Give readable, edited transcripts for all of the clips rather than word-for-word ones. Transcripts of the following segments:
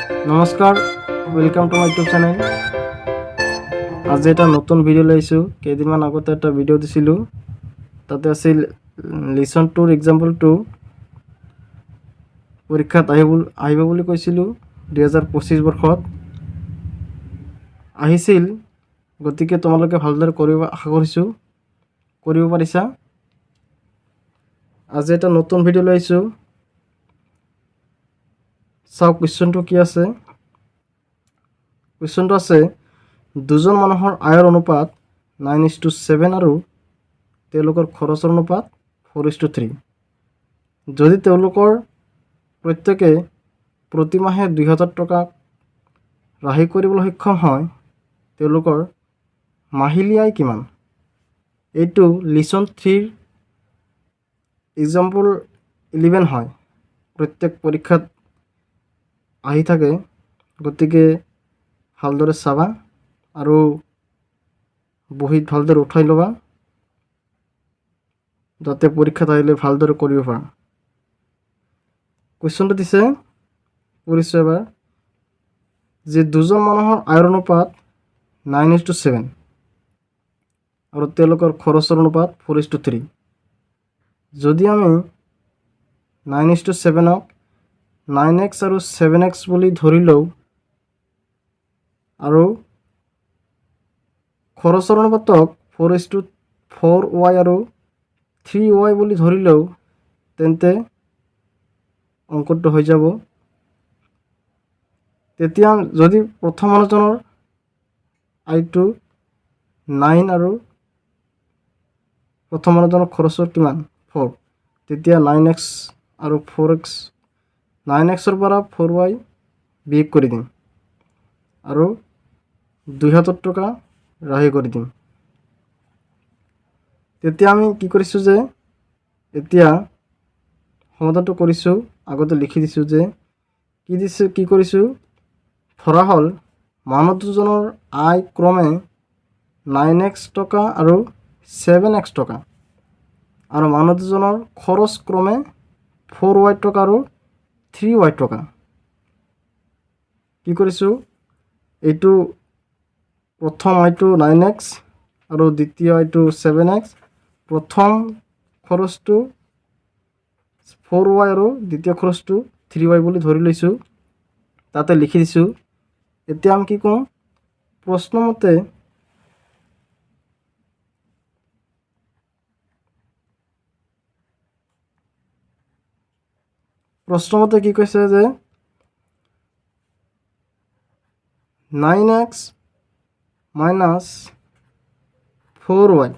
নমস্কাৰ, welcome to my YouTube channel. আজি এটা নতুন ভিডিঅ' লৈছোঁ। কেইদিনমান আগতে এটা ভিডিঅ' দিছিলোঁ, তাতে আছিল লিচন 2 এক্সাম্পল 2 পৰীক্ষাত আহিব বুলি কৈছিলোঁ 2025 বৰ্ষত আহিছিল। গতিকে তোমালোকে ভালদৰে কৰিব আশা কৰিছোঁ, কৰিব পাৰিছা। আজি এটা নতুন ভিডিঅ' লৈছোঁ, চাওক কুৱেশ্যনটো কি আছে। কুৱেশ্যনটো আছে দুজন মানুহৰ আয়ৰ অনুপাত 9:7 আৰু তেওঁলোকৰ খৰচৰ অনুপাত 4:3। যদি তেওঁলোকৰ প্ৰত্যেকে প্ৰতিমাহে 2000 টকা ৰাহি কৰিবলৈ সক্ষম হয়, তেওঁলোকৰ মাহিলী আয় কিমান? এইটো লিচন 3 এক্সাম্পল 11 হয়। প্ৰত্যেক পৰীক্ষাত আহি থাকে, গতিকে ভালদৰে চাবা আৰু বহীত ভালদৰে উঠাই ল'বা, যাতে পৰীক্ষাত আহিলে ভালদৰে কৰিব পাৰা। কুৱেশ্যনটো দিছে, পঢ়িছোঁ এবাৰ, যে দুজন মানুহৰ আয়ৰ অনুপাত 9:7 আৰু তেওঁলোকৰ খৰচৰ অনুপাত 4:3। যদি আমি 9:7ক 9x আৰু 7x বুলি ধৰি লওঁ আৰু খৰচৰ অনুপাতক 4:4y আৰু 3y বুলি ধৰি লওঁ, তেন্তে অংকটো হৈ যাব। তেতিয়া যদি প্ৰথম মানুহজনৰ আয়টো 9 আৰু প্ৰথম মানুহজনৰ খৰচৰ কিমান 4, তেতিয়া 9x আৰু 4x 9xৰ পৰা 4y বিয়োগ কৰি দিম আৰু 2000 টকা ৰাহি কৰি দিম। তেতিয়া আমি কি কৰিছোঁ যে এতিয়া সমাধানটো কৰিছোঁ, আগতে লিখি দিছোঁ যে কি কৰিছোঁ। ধৰা হ'ল মানুহ দুজনৰ আয় ক্ৰমে 9x টকা আৰু 7x টকা আৰু মানুহ দুজনৰ খৰচ ক্ৰমে 4y টকা আৰু 3y টকা। কি কৰিছোঁ, এইটো প্ৰথম আয়টো 9x আৰু দ্বিতীয় আয়টো 7x, প্ৰথম খৰচটো 4y আৰু দ্বিতীয় খৰচটো 3y বুলি ধৰি লৈছোঁ, তাতে লিখি দিছোঁ। এতিয়া আমি কি কৰোঁ, প্ৰশ্নমতে কি কৈছে যে 9x minus 4y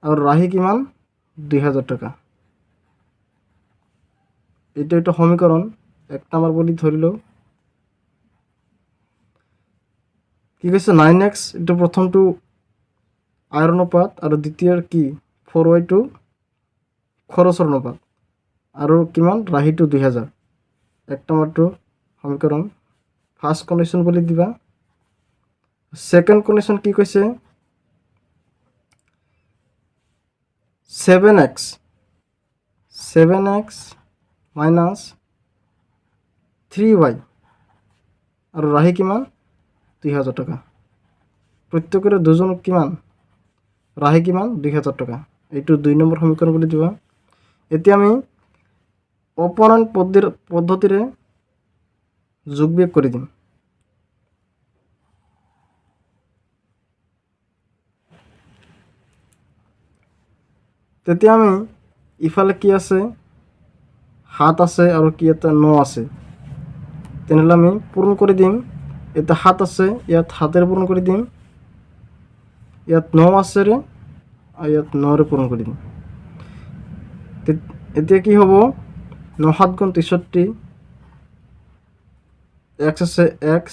আৰু ৰাহি কিমান 2000 টকা। এটা সমীকৰণ 1 নম্বৰ বুলি ধৰি লওঁ। কি কৈছে 9x এইটো প্ৰথমটো আয়ৰ অনুপাত আৰু দ্বিতীয়ৰ কি 4y টো খৰচৰ অনুপাত আৰু কিমান ৰাহিটো 2000। 1 নম্বৰটো সমীকৰণ ফাৰ্ষ্ট কণ্ডিশ্যন বুলি দিবা। সেকেন্ড কণ্ডিশ্যন কি কৈছে 7x minus 3y আৰু ৰাহি কিমান 2000 টকা। প্ৰত্যেকৰে দুজনক কিমান ৰাহি কিমান 2000 টকা। এইটো 2 নম্বৰ সমীকৰণ বুলি দিবা। এতিয়া আমি অপনয়ন পদ্ধতিৰে যোগ বিয়োগ কৰি দিম। তেতিয়া আমি ইফালে কি আছে 7 আছে আৰু কি এটা 9 আছে, তেনেহ'লে আমি পূৰণ কৰি দিম। এটা 7 আছে, ইয়াত 7ৰে পূৰণ কৰি দিম, ইয়াত 9 আছে আৰু ইয়াত 9ৰে পূৰণ কৰি দিম। এতিয়া কি হ'ব 9 7 গুণ 63, x আছে x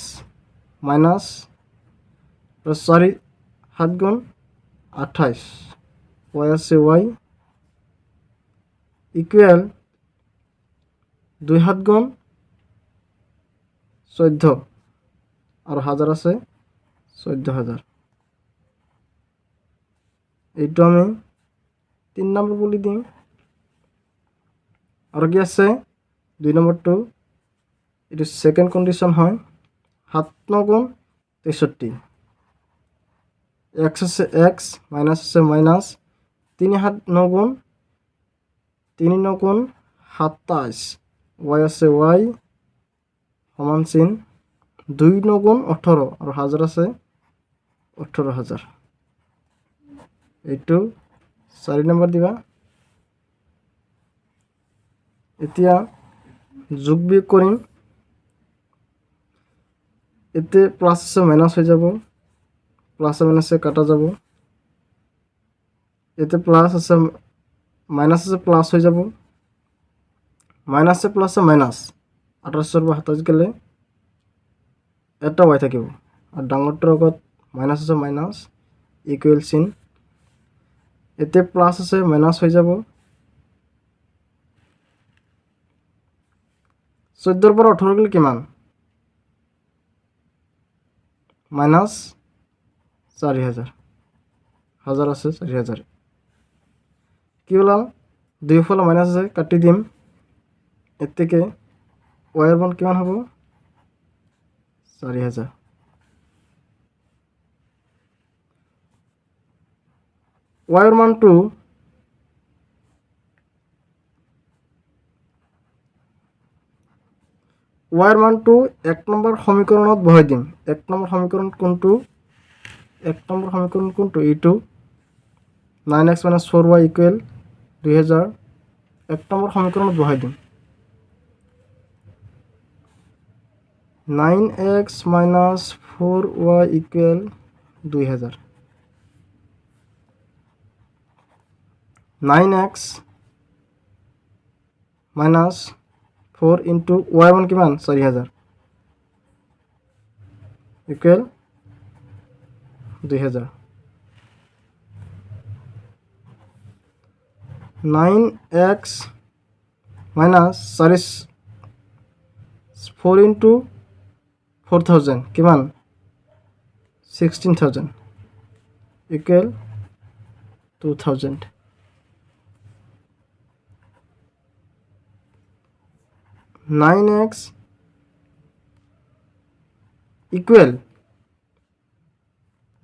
মাইনাছ 4 7 গুণ 28, y আছে y ইকুৱেল 2 7 গুণ 14 আৰু 1000 আছে 14000। এইটো আমি 3 নম্বৰ বুলি দিম। আৰু কি আছে 2 নম্বৰটো এইটো সেকেন্ড কন্ডিশন হয় 7 9 গুণ 63 x আছে x মাইনাস আছে মাইনাস 3 7 9 গুণ 3 9 গুণ 27 y আছে y সমান চিন 2 9 গুণ 18 আৰু হাজাৰ আছে 18000 এইটো 4 নম্বৰ দিবা এতিয়া যোগ বিয়োগ কৰিম এতে প্লাস আছে মাইনাস হয়ে যাব প্লাস মাইনাসে কাটা যাব এতে প্লাস আছে মাইনাস আছে প্লাস হয়ে যাব মাইনাসে প্লাসে মাইনাস 28 বা 27 গেলে এটা y থাকিব আর ডাঙৰটোৰ আগত মাইনাস আছে মাইনাস ইকুৱেল চিন এতে প্লাস আছে মাইনাস হয়ে যাব 14 পৰা 18 গেলে কিমান মাইনাস 4000 হাজার আছে 4000 কি হলো দুই ফল মাইনাস আছে কাটি দিম এর থেকে y এর মান কেমন হবে 4000 y এর মানটো y এর মানটো 1 নম্বৰ সমীকৰণত বহাই দিম 1 নম্বৰ সমীকৰণ কোনটো 1 নম্বৰ সমীকৰণ কোনটো এইটো 9x - 4y = 2000 1 নম্বৰ সমীকৰণত বহাই দিম 9x - 4y = 2000 9x - 4 into y মান কিমান 4000 equal 2000 9x - 4 into 4000 কিমান 16000 equal 2000 9x equal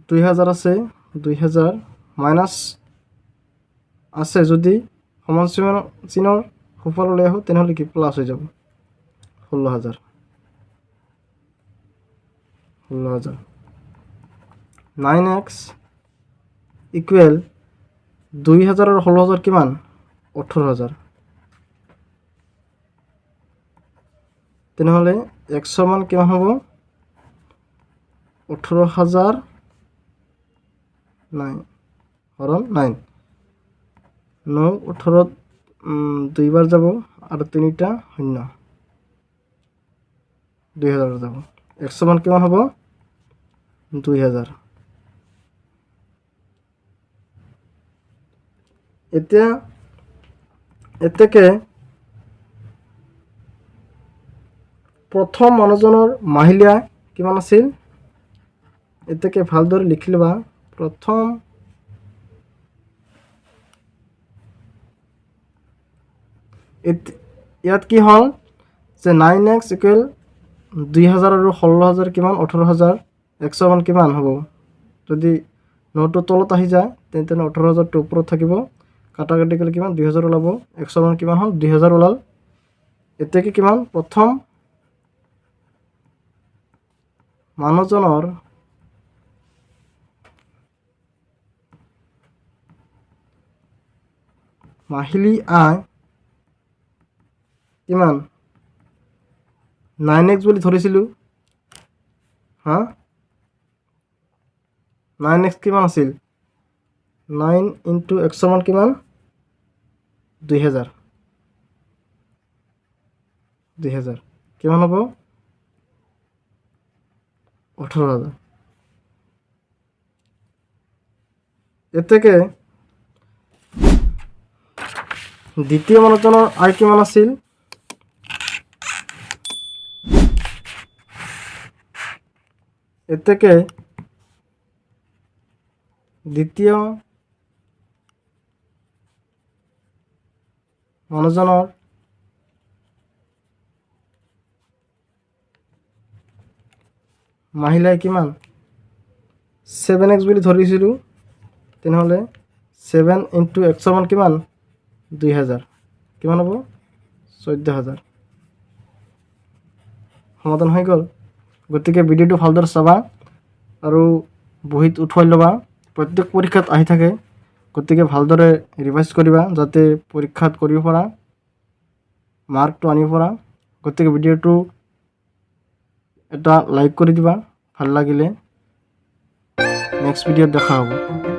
2000 আছে 2000 মাইনাস আছে যদি সমান চিহ্নৰ সোঁফাললৈ আহো তেনেহলে কি প্লাস হৈ যাব 16000 9x equal 2000 আৰু 16000 কিমান 18000 তেনেহলে x ৰ মান কিমান হ'ব 18000 9 হৰণ 9 9 18 দুইবাৰ যাব আৰু তিনিটা শূন্য 2000 যাব x ৰ মান কিমান হ'ব 2000 এতিয়া এতেকে প্ৰথম মানুহজনৰ মাহিলীয়া কিমান আছিল এতেকে ভালদৰে লিখি লবা প্ৰথম ইয়াত কি হল যে 9x = 2000 আৰু 16000 কিমান 18000 x ৰ মান কিমান হ'ব যদি নটো তলত আহি যায় তেন্তে 18000 টো ওপৰত থাকিব কাটা কাটি গলে কিমান 2000 ওলাব x ৰ মান কিমান হ'ল 2000 ওলাল এতেকে কিমান প্ৰথম মানুহজনৰ মাহিলী আয় কিমান 9x বুলি ধৰিছিলো হা 9x কিমান আছিল 9 into x ৰ মান কিমান 2000 কিমান হ'ব 18000 এতেকে দ্বিতীয় মানুহজনৰ আয় কিমান আছিল এতেকে দ্বিতীয় মানুহজনৰ মাহিলাই কিমান 7x বুলি ধৰিছিলোঁ, তেনেহ'লে 7 × x মান কিমান 2000, কিমান হ'ব 14000। সমাধান হৈ গ'ল। গতিকে ভিডিঅ'টো ভালদৰে চাবা আৰু বহীত উঠুৱাই ল'বা। প্ৰত্যেক পৰীক্ষাত আহি থাকে, গতিকে ভালদৰে ৰিভাইজ কৰিবা যাতে পৰীক্ষাত কৰিব পৰা, মাৰ্কটো আনিব পৰা। গতিকে ভিডিঅ'টো এটা লাইক কৰি দিবা ভাল লাগিলে। নেক্সট ভিডিঅ'ত দেখা হ'ব।